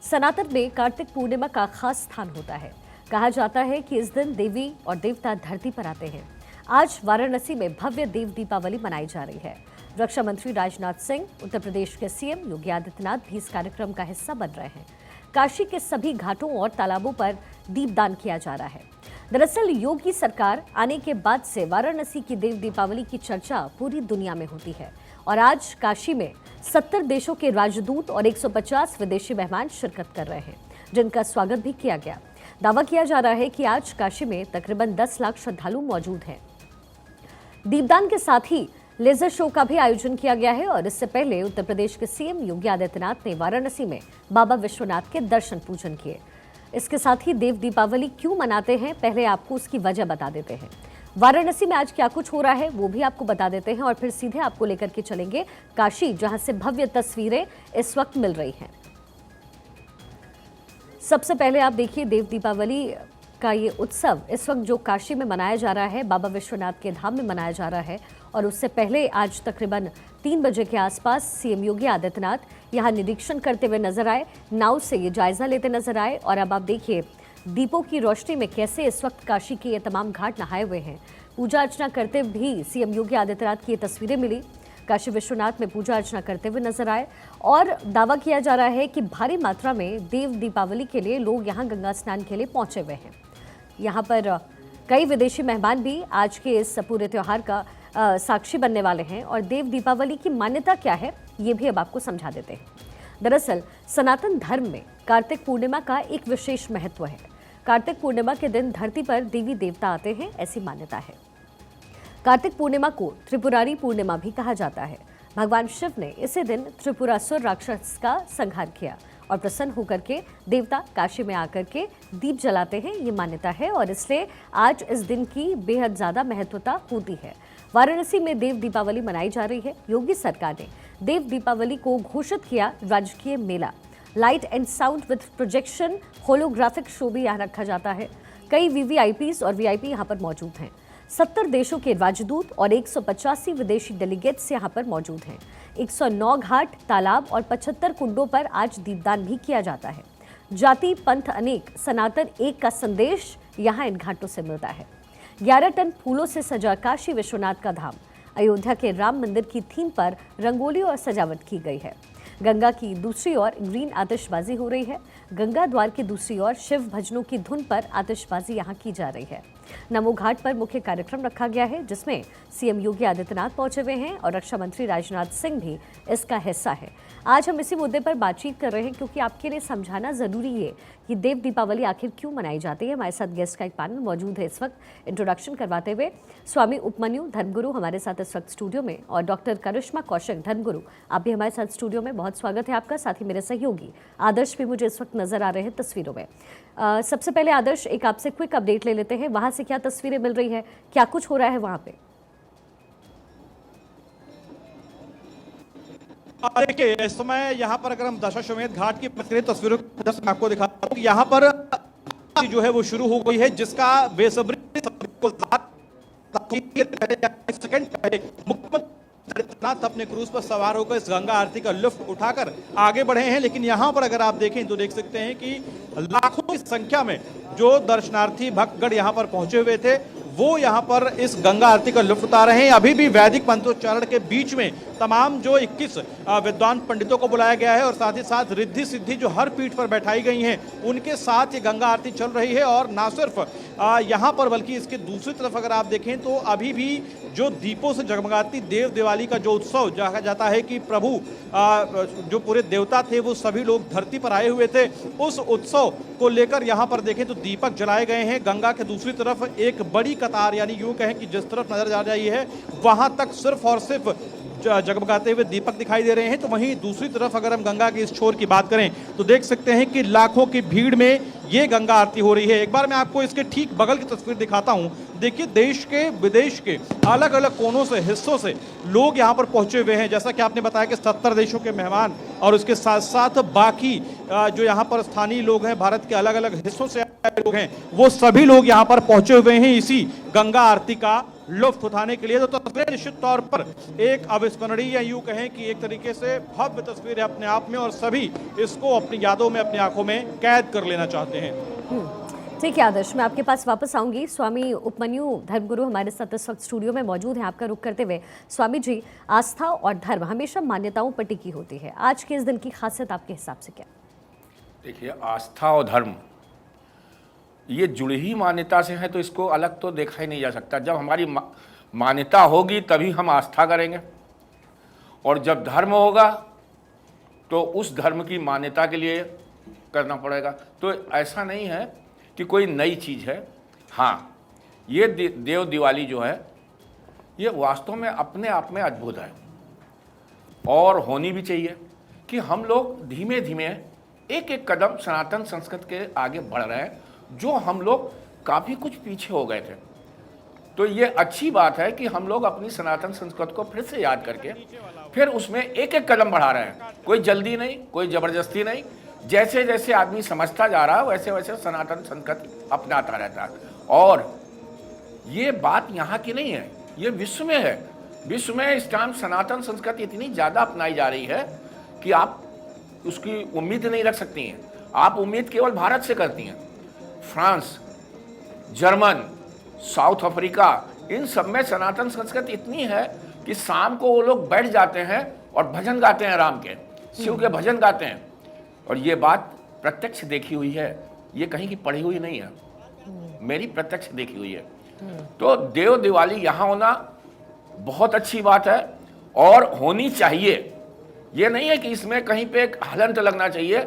सनातन में कार्तिक पूर्णिमा का खास स्थान होता है। कहा जाता है कि इस दिन देवी और देवता धरती पर आते हैं। आज वाराणसी में भव्य देव दीपावली मनाई जा रही है। रक्षा मंत्री राजनाथ सिंह, उत्तर प्रदेश के सीएम योगी आदित्यनाथ भी इस कार्यक्रम का हिस्सा बन रहे हैं। काशी के सभी घाटों और तालाबों पर दीपदान किया जा रहा है। दरअसल योगी सरकार आने के बाद से वाराणसी की देव दीपावली की चर्चा पूरी दुनिया में होती है और आज काशी में 70 देशों के राजदूत और 150 विदेशी मेहमान शिरकत कर रहे हैं, जिनका स्वागत भी किया गया। दावा किया जा रहा है कि आज काशी में तकरीबन 10 लाख श्रद्धालु मौजूद हैं। दीपदान के साथ ही लेजर शो का भी आयोजन किया गया है और इससे पहले उत्तर प्रदेश के सीएम योगी आदित्यनाथ ने वाराणसी में बाबा विश्वनाथ के दर्शन पूजन किए। इसके साथ ही देव दीपावली क्यों मनाते हैं, पहले आपको उसकी वजह बता देते हैं। वाराणसी में आज क्या कुछ हो रहा है वो भी आपको बता देते हैं और फिर सीधे आपको लेकर के चलेंगे काशी, जहां से भव्य तस्वीरें इस वक्त मिल रही हैं। सबसे पहले आप देखिए देव दीपावली का ये उत्सव इस वक्त जो काशी में मनाया जा रहा है, बाबा विश्वनाथ के धाम में मनाया जा रहा है। और उससे पहले आज तकरीबन 3 बजे के आसपास सीएम योगी आदित्यनाथ यहाँ निरीक्षण करते हुए नजर आए, नाव से ये जायजा लेते नजर आए। और अब आप देखिए दीपों की रोशनी में कैसे इस वक्त काशी के ये तमाम घाट नहाए हुए हैं। पूजा अर्चना करते भी सीएम योगी आदित्यनाथ की ये तस्वीरें मिली। काशी विश्वनाथ में पूजा अर्चना करते हुए नजर आए और दावा किया जा रहा है कि भारी मात्रा में देव दीपावली के लिए लोग यहाँ गंगा स्नान के लिए पहुंचे हुए हैं। यहाँ पर कई विदेशी मेहमान भी आज के इस पूरे त्योहार का साक्षी बनने वाले हैं और देव दीपावली की मान्यता क्या है ये भी अब आपको समझा देते हैं। दरअसल सनातन धर्म में कार्तिक पूर्णिमा का एक विशेष महत्व है। कार्तिक पूर्णिमा के दिन धरती पर देवी देवता आते हैं, ऐसी मान्यता है। कार्तिक पूर्णिमा को त्रिपुरारी पूर्णिमा भी कहा जाता है। भगवान शिव ने इसी दिन त्रिपुरासुर राक्षस का संहार किया और प्रसन्न होकर के देवता काशी में आकर के दीप जलाते हैं, ये मान्यता है और इसलिए आज इस दिन की बेहद ज़्यादा महत्वता होती है। वाराणसी में देव दीपावली मनाई जा रही है। योगी सरकार ने देव दीपावली को घोषित किया राजकीय मेला। Light and sound with projection holographic show भी यहाँ रखा जाता है। कई वीवीआईपीज और वीआईपी यहाँ पर मौजूद हैं। 70 देशों के राजदूत और 185 विदेशी डेलीगेट्स यहाँ पर मौजूद हैं। 109 घाट, तालाब और 75 कुंडों पर आज दीपदान भी किया जाता है। जाति पंथ अनेक, सनातन एक का संदेश यहाँ इन घाटों से मिलता है। 11 टन फूलों से सजा काशी विश्वनाथ का धाम। अयोध्या के राम मंदिर की थीम पर रंगोली और सजावट की गई है। गंगा की दूसरी ओर ग्रीन आतिशबाजी हो रही है। गंगा द्वार की दूसरी ओर शिव भजनों की धुन पर आतिशबाजी यहाँ की जा रही है। नमो घाट पर मुख्य कार्यक्रम रखा गया है, जिसमें सीएम योगी आदित्यनाथ पहुंचे हुए हैं और रक्षा मंत्री राजनाथ सिंह भी इसका हिस्सा है। आज हम इसी मुद्दे पर बातचीत कर रहे हैं क्योंकि आपके लिए समझाना जरूरी है कि देव दीपावली आखिर क्यों मनाई जाती है। हमारे साथ गेस्ट का एक पैनल मौजूद है। इस वक्त इंट्रोडक्शन करवाते हुए स्वामी उपमन्यु धर्मगुरु हमारे साथ इस वक्त स्टूडियो में और डॉक्टर करिश्मा कौशिक धर्मगुरु, आप भी हमारे साथ स्टूडियो में। बहुत स्वागत है आपका। साथ ही मेरे सहयोगी आदर्श भी मुझे इस वक्त नजर आ रहे हैं तस्वीरों में। सबसे पहले आदर्श, एक आपसे क्विक अपडेट ले लेते हैं, वहां से क्या तस्वीरें मिल रही है, क्या कुछ हो रहा है वहां पे? देखिए इस समय यहाँ पर अगर हम दशाश्वमेध घाट की तस्वीरों को आपको दिखाता हूँ, यहाँ पर जो है वो शुरू हो गई है, जिसका बेसब्री सेकंड पहले मुख्यमंत्री आदित्यनाथ अपने क्रूज पर सवार होकर इस गंगा आरती का लुत्फ उठाकर आगे बढ़े हैं। लेकिन यहाँ पर अगर आप देखें तो देख सकते हैं कि लाखों की संख्या में जो दर्शनार्थी भक्तगण यहाँ पर पहुंचे हुए थे वो यहाँ पर इस गंगा आरती का लुत्फ उठा रहे हैं। अभी भी वैदिक मंत्रोच्चारण के बीच में तमाम जो 21 विद्वान पंडितों को बुलाया गया है और साथ ही साथ रिद्धि सिद्धि जो हर पीठ पर बैठाई गई हैं उनके साथ ये गंगा आरती चल रही है। और ना सिर्फ यहाँ पर बल्कि इसके दूसरी तरफ अगर आप देखें तो अभी भी जो दीपों से जगमगाती देव दिवाली का जो उत्सव कहा जाता है कि प्रभु जो पूरे देवता थे वो सभी लोग धरती पर आए हुए थे, उस उत्सव को लेकर यहाँ पर देखें तो दीपक जलाए गए हैं। गंगा के दूसरी तरफ एक बड़ी कतार, यानी यूं कहें कि जिस तरफ नजर आ रही है वहां तक सिर्फ और सिर्फ जगमगाते हुए दीपक दिखाई दे रहे हैं। तो वहीं दूसरी तरफ अगर हम गंगा के इस छोर की बात करें तो देख सकते हैं कि लाखों की भीड़ में ये गंगा आरती हो रही है। एक बार मैं आपको इसके ठीक बगल की तस्वीर दिखाता हूं। देखिए देश के विदेश के अलग अलग कोनों से, हिस्सों से लोग यहाँ पर पहुंचे हुए हैं। जैसा कि आपने बताया कि 70 देशों के मेहमान और उसके साथ साथ बाकी जो यहाँ पर स्थानीय लोग हैं, भारत के अलग अलग हिस्सों से लोग हैं, वो सभी लोग यहाँ पर पहुंचे हुए हैं इसी गंगा आरती का लुत्फ उठाने के लिए। तो तस्वीरें निश्चित तौर पर एक अविस्मरणीय या यूं कहें कि एक तरीके से भव्य तस्वीर है अपने आप में, और सभी इसको अपनी यादों में, अपनी आंखों में कैद कर लेना चाहते हैं। ठीक है आदर्श, मैं आपके पास वापस आऊंगी। स्वामी उपमन्यु धर्मगुरु हमारे साथ इस वक्त स्टूडियो में मौजूद हैं। आपका रुख करते हुए स्वामी जी, आस्था और धर्म हमेशा मान्यताओं पर टिकी होती है, आज के इस दिन की खासियत आपके हिसाब से क्या? देखिए, आस्था और धर्म ये जुड़ी ही मान्यता से है, तो इसको अलग तो देखा ही नहीं जा सकता। जब हमारी मान्यता होगी तभी हम आस्था करेंगे, और जब धर्म होगा तो उस धर्म की मान्यता के लिए करना पड़ेगा। तो ऐसा नहीं है कि कोई नई चीज़ है। हाँ, ये देव दिवाली जो है ये वास्तव में अपने आप में अद्भुत है, और होनी भी चाहिए कि हम लोग धीमे धीमे एक एक कदम सनातन संस्कृति के आगे बढ़ रहे हैं, जो हम लोग काफ़ी कुछ पीछे हो गए थे। तो ये अच्छी बात है कि हम लोग अपनी सनातन संस्कृति को फिर से याद करके फिर उसमें एक एक कदम बढ़ा रहे हैं। कोई जल्दी नहीं, कोई ज़बरदस्ती नहीं, जैसे जैसे आदमी समझता जा रहा है वैसे वैसे सनातन संस्कृति अपनाता रहता है। और ये बात यहाँ की नहीं है, ये विश्व में है। विश्व में इस टाइम सनातन संस्कृति इतनी ज़्यादा अपनाई जा रही है कि आप उसकी उम्मीद नहीं रख सकती हैं। आप उम्मीद केवल भारत से करती हैं। फ्रांस, जर्मन, साउथ अफ्रीका, इन सब में सनातन संस्कृति इतनी है कि शाम को वो लोग बैठ जाते हैं और भजन गाते हैं, राम के, शिव के भजन गाते हैं। और ये बात प्रत्यक्ष देखी हुई है, ये कहीं की पढ़ी हुई नहीं है, मेरी प्रत्यक्ष देखी हुई है। तो देव दिवाली यहाँ होना बहुत अच्छी बात है, और होनी चाहिए। ये नहीं है कि इसमें कहीं पे एक हलंत लगना चाहिए।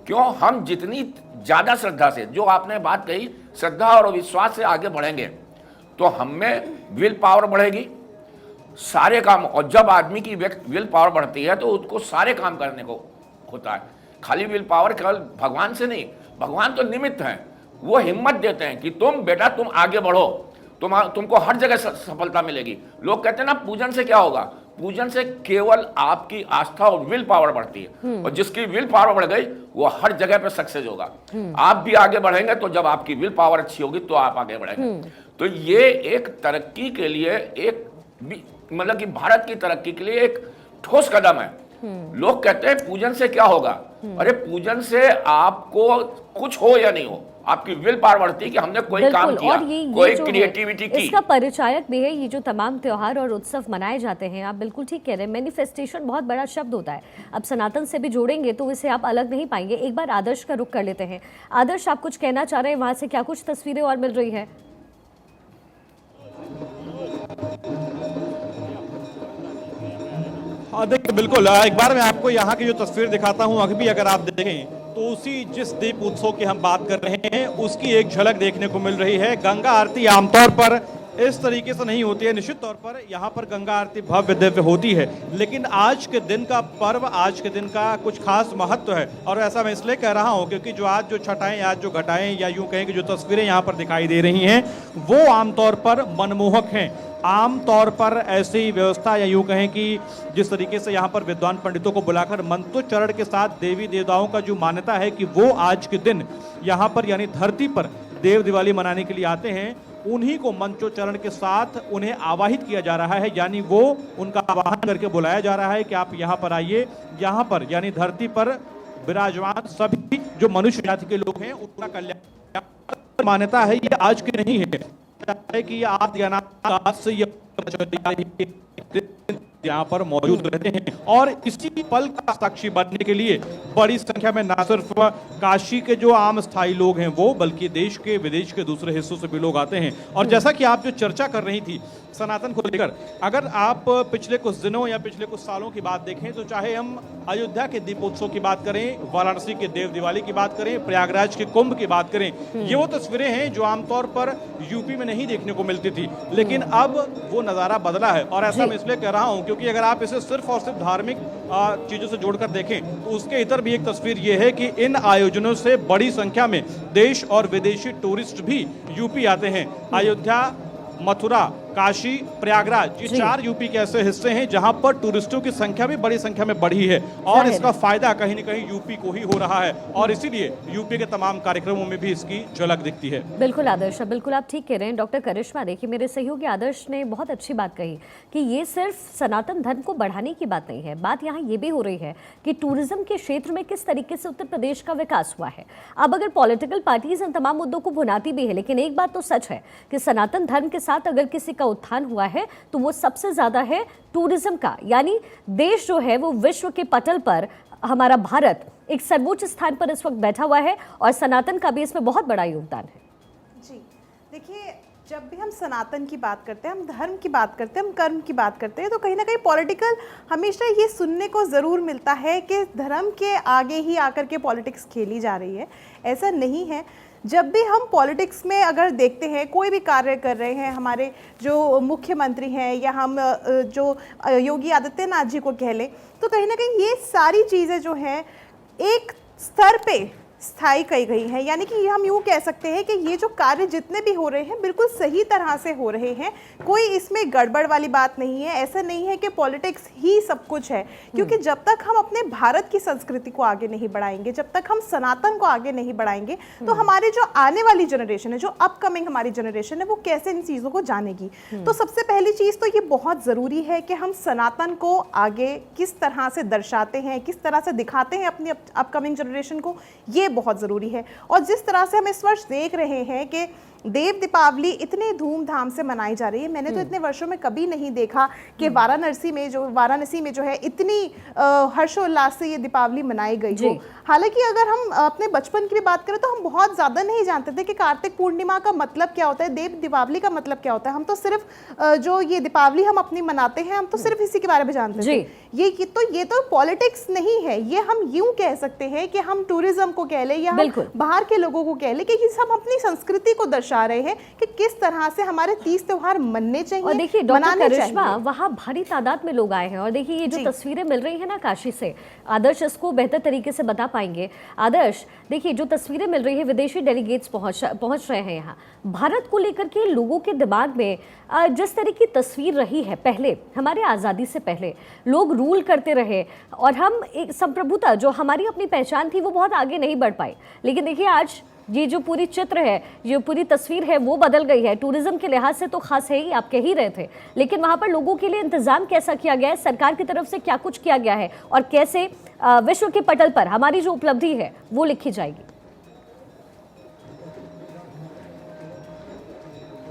क्यों? हम जितनी ज़्यादा श्रद्धा से, जो आपने बात कही, श्रद्धा और विश्वास से आगे बढ़ेंगे तो हम में विल पावर बढ़ेगी, सारे काम। और जब आदमी की विल पावर बढ़ती है तो उसको सारे काम करने को होता है। खाली विल पावर केवल भगवान से नहीं, भगवान तो निमित्त हैं, वो हिम्मत देते हैं कि तुम बेटा तुम आगे बढ़ो, तुमको हर जगह सफलता मिलेगी। लोग कहते हैं ना पूजन से क्या होगा, पूजन से केवल आपकी आस्था और विल पावर बढ़ती है, और जिसकी विल पावर बढ़ गई वो हर जगह पे सक्सेस होगा। आप भी आगे बढ़ेंगे तो जब आपकी विल पावर अच्छी होगी तो आप आगे बढ़ेंगे। तो ये एक तरक्की के लिए, एक मतलब कि भारत की तरक्की के लिए एक ठोस कदम है। लोग कहते हैं पूजन से क्या होगा, अरे पूजन से आपको कुछ हो या नहीं हो, आपकी विल पावर बढ़ती है कि हमने कोई काम किया, कोई क्रिएटिविटी की। इसका परिचायक भी है ये जो तमाम त्योहार और उत्सव मनाए जाते हैं। आप बिल्कुल ठीक कह रहे हैं, मैनिफेस्टेशन बहुत बड़ा शब्द होता है। अब सनातन से भी जोड़ेंगे तो इसे आप अलग नहीं पाएंगे। एक बार आदर्श का रुख कर लेते हैं। आदर्श, आप कुछ कहना चाह रहे हैं, वहां से क्या कुछ तस्वीरें और मिल रही है? हाँ देखिए, बिल्कुल एक बार मैं आपको यहाँ की जो तस्वीर दिखाता हूँ। अभी भी अगर आप देखें तो उसी जिस दीप उत्सव की हम बात कर रहे हैं उसकी एक झलक देखने को मिल रही है। गंगा आरती आमतौर पर इस तरीके से नहीं होती है, निश्चित तौर पर यहाँ पर गंगा आरती भव्य दिव्य होती है, लेकिन आज के दिन का पर्व, आज के दिन का कुछ खास महत्व है। और ऐसा मैं इसलिए कह रहा हूँ क्योंकि जो आज जो छटाएं, आज जो घटाएं, या यूं कहें कि जो तस्वीरें यहाँ पर दिखाई दे रही हैं वो आमतौर पर मनमोहक हैं। आमतौर पर ऐसी व्यवस्था, या यूं कहें कि जिस तरीके से यहाँ पर विद्वान पंडितों को बुलाकर मंत्रोच्चारण के साथ देवी देवताओं का जो मान्यता है कि वो आज के दिन यहाँ पर यानी धरती पर देव दिवाली मनाने के लिए आते हैं, उन्हीं को मंत्रोच्चारण के साथ उन्हें आवाहित किया जा रहा है। यानी वो उनका आवाहन करके बुलाया जा रहा है कि आप यहाँ पर आइए। यहाँ पर यानी धरती पर विराजमान सभी जो मनुष्य जाति के लोग हैं उनका कल्याण। मान्यता है ये आज की नहीं है कि आदि अनाद से यहाँ पर मौजूद रहते हैं, और इसी पल का साक्षी बनने के लिए बड़ी संख्या में न सिर्फ काशी के जो आम स्थायी लोग हैं वो, बल्कि देश के विदेश के दूसरे हिस्सों से भी लोग आते हैं। और जैसा कि आप जो चर्चा कर रही थी सनातन को लेकर, अगर आप पिछले कुछ दिनों या पिछले कुछ सालों की बात देखें तो चाहे हम अयोध्या के दीपोत्सव की बात करें, वाराणसी के देव दिवाली की बात करें, प्रयागराज के कुंभ की बात करें, ये वो तस्वीरें हैं जो आमतौर पर यूपी में नहीं देखने को मिलती थी, लेकिन अब वो नज़ारा बदला है। और ऐसा मैं इसलिए कह रहा हूँ क्योंकि अगर आप इसे सिर्फ और सिर्फ धार्मिक चीजों से जोड़कर देखें तो उसके इतर भी एक तस्वीर ये है कि इन आयोजनों से बड़ी संख्या में देश और विदेशी टूरिस्ट भी यूपी आते हैं। अयोध्या, मथुरा, काशी, प्रयागराज, ये जी। 4 यूपी के ऐसे हिस्से हैं जहां पर टूरिस्टों की संख्या भी बड़ी संख्या में बढ़ी है और जाहिर इसका फायदा कहीं न कहीं यूपी को ही हो रहा है और इसीलिए यूपी के तमाम कार्यक्रमों में भी इसकी झलक दिखती है। बिल्कुल आदर्श, बिल्कुल आप ठीक कह रहे हैं। डॉक्टर करिश्मा, देखिए मेरे सहयोगी आदर्श ने बहुत अच्छी बात कही कि ये सिर्फ सनातन धर्म को बढ़ाने की बात नहीं है, बात यहाँ ये भी हो रही है कि टूरिज्म के क्षेत्र में किस तरीके से उत्तर प्रदेश का विकास हुआ है। अब अगर पॉलिटिकल पार्टीज इन तमाम मुद्दों को भुनाती भी है, लेकिन एक बात तो सच है कि सनातन धर्म के साथ अगर किसी का उत्थान हुआ है तो वो सबसे ज्यादा है टूरिज्म का। यानी देश जो है वो विश्व के पटल पर, हमारा भारत एक सर्वोच्च स्थान पर इस वक्त बैठा हुआ है और सनातन का भी इसमें बहुत बड़ा योगदान है। जी देखिए, जब भी हम सनातन की बात करते हैं, हम धर्म की बात करते हैं, हम कर्म की बात करते हैं, तो कहीं ना कहीं पॉलिटिकल हमेशा ये सुनने को ज़रूर मिलता है कि धर्म के आगे ही आकर के पॉलिटिक्स खेली जा रही है। ऐसा नहीं है। जब भी हम पॉलिटिक्स में अगर देखते हैं, कोई भी कार्य कर रहे हैं, हमारे जो मुख्यमंत्री हैं या हम जो योगी आदित्यनाथ जी को कह लें, तो कहीं ना कहीं ये सारी चीज़ें जो हैं एक स्तर पे स्थायी कही गई है। यानी कि हम यूँ कह सकते हैं कि ये जो कार्य जितने भी हो रहे हैं बिल्कुल सही तरह से हो रहे हैं, कोई इसमें गड़बड़ वाली बात नहीं है। ऐसा नहीं है कि पॉलिटिक्स ही सब कुछ है, क्योंकि जब तक हम अपने भारत की संस्कृति को आगे नहीं बढ़ाएंगे, जब तक हम सनातन को आगे नहीं बढ़ाएंगे, तो हमारी जो आने वाली जनरेशन है, जो अपकमिंग हमारी जनरेशन है, वो कैसे इन चीज़ों को जानेगी। तो सबसे पहली चीज़ तो ये बहुत ज़रूरी है कि हम सनातन को आगे किस तरह से दर्शाते हैं, किस तरह से दिखाते हैं अपनी अपकमिंग जनरेशन को, ये बहुत ज़रूरी है। और जिस तरह से हम इस वर्ष देख रहे हैं कि देव दीपावली इतने धूमधाम से मनाई जा रही है, मैंने तो इतने वर्षों में कभी नहीं देखा कि वाराणसी में जो है इतनी हर्षोल्लास से ये दीपावली मनाई गई हो। हालांकि अगर हम अपने बचपन की भी बात करें तो हम बहुत ज़्यादा नहीं जानते थे कि कार्तिक पूर्णिमा का मतलब क्या होता है, देव दीपावली का मतलब क्या होता है। हम तो सिर्फ जो ये दीपावली हम अपनी मनाते हैं, हम तो सिर्फ इसी के बारे में जानते थे। ये तो पॉलिटिक्स नहीं है, ये हम यूं कह सकते हैं कि हम टूरिज्म को कह लें या हम बाहर के लोगों को कह लें कि हम अपनी संस्कृति को दर्शा रहे हैं कि किस तरह से हमारे 30 त्योहार मनने चाहिए। और देखिए डॉक्टर करिश्मा, वहाँ भारी तादाद में लोग आए हैं और देखिए ये जो तस्वीरें मिल रही है ना काशी से, आदर्श इसको बेहतर तरीके से बता पाएंगे। आदर्श, देखिए जो तस्वीरें मिल रही है, विदेशी डेलीगेट्स पहुंच रहे हैं यहाँ। भारत को लेकर के लोगों के दिमाग में जिस तरह की तस्वीर रही है, पहले हमारे आज़ादी से पहले लोग रूल करते रहे और हम एक संप्रभुता, जो हमारी अपनी पहचान थी, वो बहुत आगे नहीं बढ़ पाई। लेकिन देखिए आज ये जो पूरी चित्र है, जो पूरी तस्वीर है, वो बदल गई है। टूरिज्म के लिहाज से तो खास है ही, आप कह ही रहे थे, लेकिन वहाँ पर लोगों के लिए इंतजाम कैसा किया गया है, सरकार की तरफ से क्या कुछ किया गया है और कैसे विश्व के पटल पर हमारी जो उपलब्धि है वो लिखी जाएगी।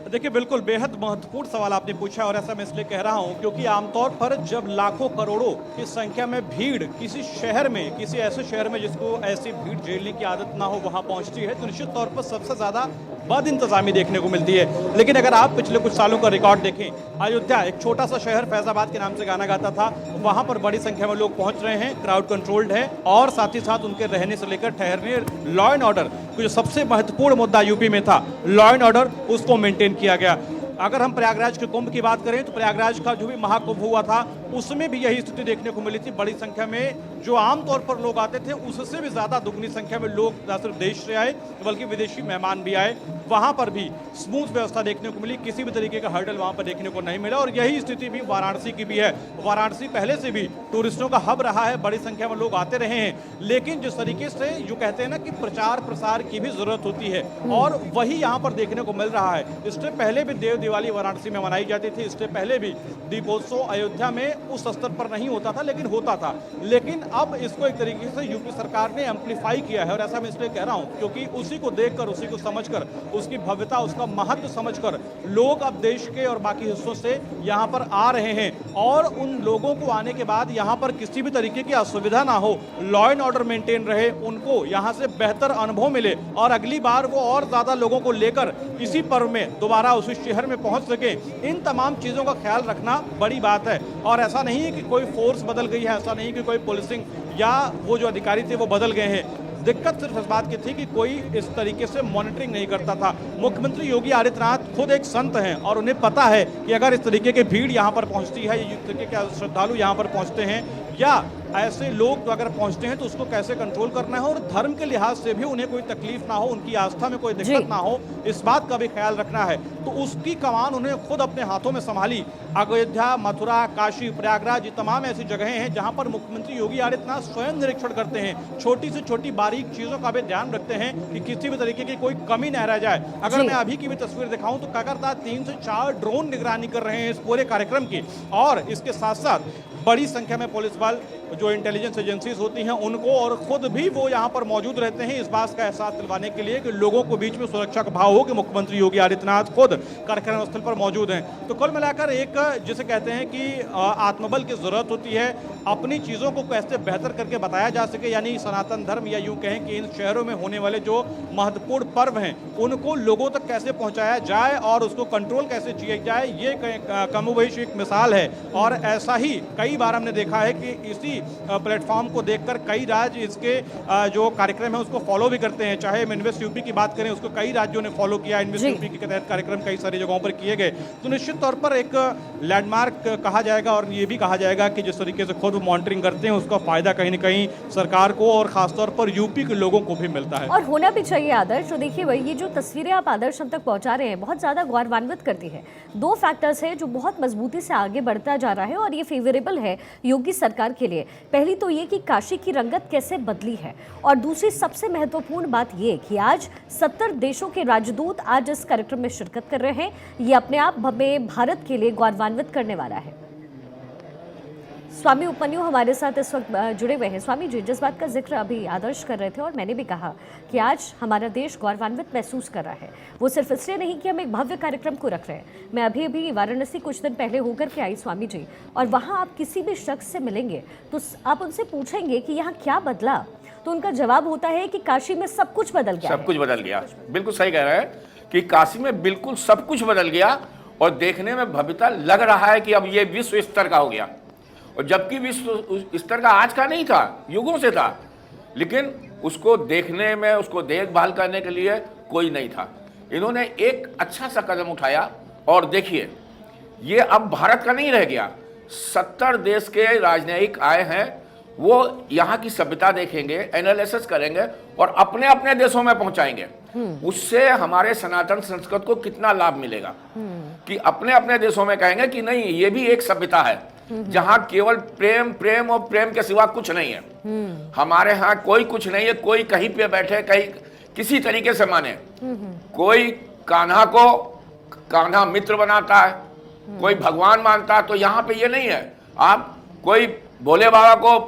देखिए बिल्कुल बेहद महत्वपूर्ण सवाल आपने पूछा और ऐसा मैं इसलिए कह रहा हूं क्योंकि आमतौर पर जब लाखों करोड़ों की संख्या में भीड़ किसी शहर में, किसी ऐसे शहर में जिसको ऐसी भीड़ झेलने की आदत ना हो, वहां पहुंचती है तो निश्चित तौर पर सबसे ज्यादा बद इंतजामी देखने को मिलती है। लेकिन अगर आप पिछले कुछ सालों का रिकॉर्ड देखें, अयोध्या एक छोटा सा शहर फैजाबाद के नाम से गाना गाता था, वहां पर बड़ी संख्या में लोग पहुंच रहे हैं, क्राउड कंट्रोल्ड है और साथ ही साथ उनके रहने से लेकर ठहरने, लॉ एंड ऑर्डर, जो सबसे महत्वपूर्ण मुद्दा यूपी में था, लॉ एंड ऑर्डर, उसको मेंटेन किया गया। अगर हम प्रयागराज के कुंभ की बात करें तो प्रयागराज का जो भी महाकुंभ हुआ था उसमें भी यही स्थिति देखने को मिली थी। बड़ी संख्या में जो आमतौर पर लोग आते थे उससे भी ज्यादा दुगनी संख्या में लोग न सिर्फ देश से आए बल्कि विदेशी मेहमान भी आए। वहां पर भी स्मूथ व्यवस्था देखने को मिली, किसी भी तरीके का हर्डल वहां पर देखने को नहीं मिला और यही स्थिति भी वाराणसी की भी है। वाराणसी पहले से भी टूरिस्टों का हब रहा है, बड़ी संख्या में लोग आते रहे हैं, लेकिन जिस तरीके से जो कहते हैं ना कि प्रचार प्रसार की भी जरूरत होती है और वही यहाँ पर देखने को मिल रहा है। इससे पहले भी देव दिवाली वाराणसी में मनाई जाती थी, इससे पहले भी दीपोत्सव अयोध्या में उस स्तर पर नहीं होता था लेकिन होता था। लेकिन अब इसको एक तरीके से यूपी सरकार ने एम्पलीफाई किया है और ऐसा मैं इसलिए कह रहा हूं क्योंकि उसी को देखकर, उसी को समझकर, उसकी भव्यता, उसका महत्व समझकर लोग अब देश के और बाकी हिस्सों से यहाँ पर आ रहे हैं और उन लोगों को आने के बाद यहाँ पर किसी भी तरीके की असुविधा ना हो, लॉ एंड ऑर्डर मेंटेन रहे, उनको यहाँ से बेहतर अनुभव मिले और अगली बार वो और ज्यादा लोगों को लेकर इसी पर्व में दोबारा उसी शहर में पहुंच सके। इन तमाम चीजों का ख्याल रखना बड़ी बात है और ऐसा नहीं है कि कोई फोर्स बदल गई है, ऐसा नहीं कि कोई पुलिसिंग या वो जो अधिकारी थे वो बदल गए हैं। दिक्कत सिर्फ इस बात की थी कि कोई इस तरीके से मॉनिटरिंग नहीं करता था। मुख्यमंत्री योगी आदित्यनाथ खुद एक संत हैं और उन्हें पता है कि अगर इस तरीके की भीड़ यहाँ पर पहुँचती है, इस तरीके के श्रद्धालु यहाँ पर पहुँचते हैं, या ऐसे लोग अगर पहुंचते हैं तो उसको कैसे कंट्रोल करना है और धर्म के लिहाज से भी उन्हें कोई तकलीफ ना हो, उनकी आस्था में कोई दिक्कत ना हो, इस बात का भी ख्याल रखना है। तो उसकी कमान उन्हें खुद अपने हाथों में संभाली। अयोध्या, मथुरा, काशी, प्रयागराज, ये तमाम ऐसी जगहें हैं जहां पर मुख्यमंत्री योगी आदित्यनाथ स्वयं निरीक्षण करते हैं, छोटी से छोटी बारीक चीजों का भी ध्यान रखते हैं कि किसी भी तरीके की कोई कमी न रह जाए। अगर मैं अभी की भी तस्वीर दिखाऊं तो लगातार 3 से 4 ड्रोन निगरानी कर रहे हैं इस पूरे कार्यक्रम की, और इसके साथ साथ बड़ी संख्या में पुलिस बल, जो इंटेलिजेंस एजेंसीज होती हैं उनको, और खुद भी वो यहाँ पर मौजूद रहते हैं इस बात का एहसास दिलवाने के लिए कि लोगों को बीच में सुरक्षा का भाव हो कि मुख्यमंत्री योगी आदित्यनाथ खुद कार्यक्रम स्थल पर मौजूद हैं। तो कुल मिलाकर एक जिसे कहते हैं कि आत्मबल की जरूरत होती है, अपनी चीज़ों को कैसे बेहतर करके बताया जा सके, यानी सनातन धर्म या यूँ कहें कि इन शहरों में होने वाले जो महत्वपूर्ण पर्व हैं उनको लोगों तक कैसे पहुँचाया जाए और उसको कंट्रोल कैसे किया जाए, ये कमोबेश एक मिसाल है। और ऐसा ही कई बार हमने देखा है कि इसी प्लेटफॉर्म को देखकर कई राज्य इसके जो कार्यक्रम है उसको फॉलो भी करते हैं। चाहे इन्वेस्ट यूपी की बात करें, उसको कई राज्यों ने फॉलो किया, इन्वेस्ट यूपी के तहत कार्यक्रम कई सारी जगहों पर किए गए। तो निश्चित तौर पर एक लैंडमार्क कहा जाएगा, और ये भी कहा जाएगा कि जिस तरीके से खुद मॉनिटरिंग करते हैं उसका फायदा कहीं ना कहीं सरकार को और खासतौर पर यूपी के लोगों को भी मिलता है, और होना भी चाहिए। आदर्श, तो देखिए भाई, ये जो तस्वीरें आप आदर्श हम तक पहुंचा रहे हैं बहुत ज्यादा गौरवान्वित करती है। 2 फैक्टर्स है जो बहुत मजबूती से आगे बढ़ता जा रहा है और ये फेवरेबल है योगी सरकार के लिए। पहली तो ये कि काशी की रंगत कैसे बदली है, और दूसरी सबसे महत्वपूर्ण बात ये कि आज 70 देशों के राजदूत आज इस कार्यक्रम में शिरकत कर रहे हैं। ये अपने आप में भारत के लिए गौरवान्वित करने वाला है। स्वामी उपमन्यु हमारे साथ इस वक्त जुड़े हुए हैं। स्वामी जी, जिस बात का जिक्र अभी आदर्श कर रहे थे और मैंने भी कहा कि आज हमारा देश गौरवान्वित महसूस कर रहा है, वो सिर्फ इसलिए नहीं कि हम एक भव्य कार्यक्रम को रख रहे हैं। मैं अभी वाराणसी कुछ दिन पहले होकर के आई स्वामी जी, और वहाँ आप किसी भी शख्स से मिलेंगे तो आप उनसे पूछेंगे कि यहाँ क्या बदला, तो उनका जवाब होता है कि काशी में सब कुछ बदल गया। सब कुछ बदल गया, बिल्कुल सही कह रहे हैं कि काशी में बिल्कुल सब कुछ बदल गया, और देखने में भव्यता लग रहा है कि अब ये विश्व स्तर का हो गया। और जबकि विश्व स्तर का आज का नहीं था, युगों से था, लेकिन उसको देखने में, उसको देखभाल करने के लिए कोई नहीं था। इन्होंने एक अच्छा सा कदम उठाया, और देखिए ये अब भारत का नहीं रह गया। 70 देश के राजनयिक आए हैं, वो यहाँ की सभ्यता देखेंगे, एनालिसिस करेंगे और अपने अपने देशों में पहुंचाएंगे। उससे हमारे सनातन संस्कृत को कितना लाभ मिलेगा कि अपने अपने देशों में कहेंगे कि नहीं, ये भी एक सभ्यता है जहां केवल प्रेम प्रेम और प्रेम के सिवा कुछ नहीं है। हमारे यहाँ कोई कुछ नहीं है, कोई कहीं पे बैठे, कहीं किसी तरीके से माने। कोई कान्हा को कान्हा मित्र बनाता है, कोई भगवान मानता है, तो यहाँ पे ये नहीं है। आप कोई भोले बाबा को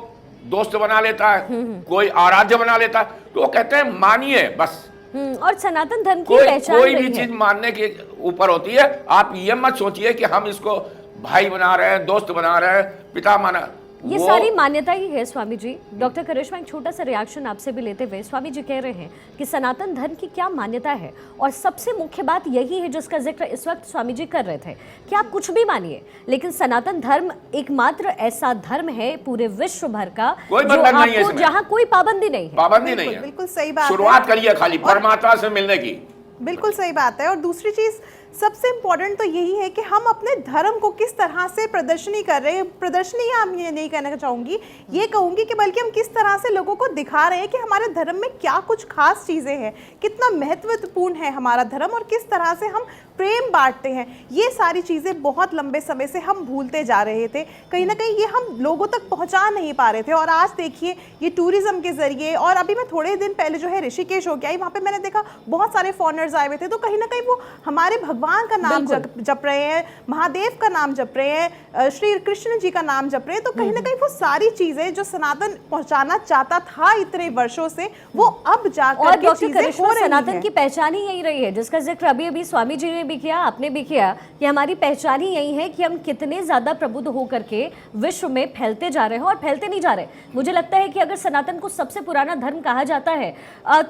दोस्त बना लेता है, कोई आराध्य बना लेता है, तो वो कहते हैं मानिए बस। और सनातन धर्म की पहचान कोई भी चीज मानने के ऊपर होती है। आप ये मत सोचिए कि हम इसको भाई बना रहे हैं, दोस्त बना रहे हैं, पिता माना, ये सारी मान्यता ही है। स्वामी जी, डॉक्टर करिश्मा, एक छोटा सा रिएक्शन आपसे भी लेते हुए, स्वामी जी कह रहे हैं कि सनातन धर्म की क्या मान्यता है, और सबसे मुख्य बात यही है जिसका जिक्र इस वक्त स्वामी जी कर रहे थे कि आप कुछ भी मानिए, लेकिन सनातन धर्म एकमात्र ऐसा धर्म है पूरे विश्व भर का जो आपको जहाँ कोई पाबंदी नहीं है। पाबंदी नहीं है, बिल्कुल सही बात। शुरुआत करिए खाली परमात्मा से मिलने की। बिल्कुल सही बात है। और दूसरी चीज सबसे इम्पोर्टेंट तो यही है कि हम अपने धर्म को किस तरह से प्रदर्शनी कर रहे हैं। प्रदर्शनी हम ये नहीं कहना चाहूँगी, ये कहूँगी कि बल्कि हम किस तरह से लोगों को दिखा रहे हैं कि हमारे धर्म में क्या कुछ खास चीज़ें हैं, कितना महत्वपूर्ण है हमारा धर्म, और किस तरह से हम प्रेम बांटते हैं। ये सारी चीज़ें बहुत लंबे समय से हम भूलते जा रहे थे, कहीं ना कहीं ये हम लोगों तक पहुंचा नहीं पा रहे थे। और आज देखिए ये टूरिज्म के जरिए, और अभी मैं थोड़े दिन पहले जो है ऋषिकेश हो गया, वहाँ पे मैंने देखा बहुत सारे फॉरेनर्स आए हुए थे, तो कहीं ना कहीं वो हमारे भगवान का नाम जप रहे हैं, महादेव का नाम जप रहे हैं, श्री कृष्ण जी का नाम जप रहे हैं। तो कहीं ना कहीं वो सारी चीजें जो सनातन पहुंचाना चाहता था इतने वर्षों से, वो अब जाकर के चीजें हो रही हैं। सनातन की पहचान ही यही रही है, जिसका जिक्र अभी स्वामी जी ने भी किया, आपने भी किया, कि हमारी पहचान ही यही है कि हम कितने ज्यादा प्रबुद्ध होकर के विश्व में फैलते जा रहे हैं, और फैलते नहीं जा रहे। मुझे लगता है कि अगर सनातन को सबसे पुराना धर्म कहा जाता है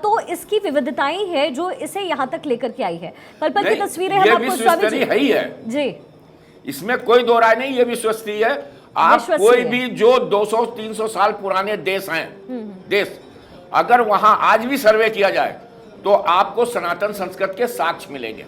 तो इसकी विविधताएं हैं जो इसे यहाँ तक लेकर के आई है। पल पल की तस्वीरें हम आपको स्वामी जी है ही है जी, इसमें कोई दो राय नहीं, ये विश्वसनीय है। आप कोई भी जो 200-300 साल पुराने देश हैं, देश अगर वहां आज भी सर्वे किया जाए तो आपको सनातन संस्कृत के साक्ष्य मिलेंगे।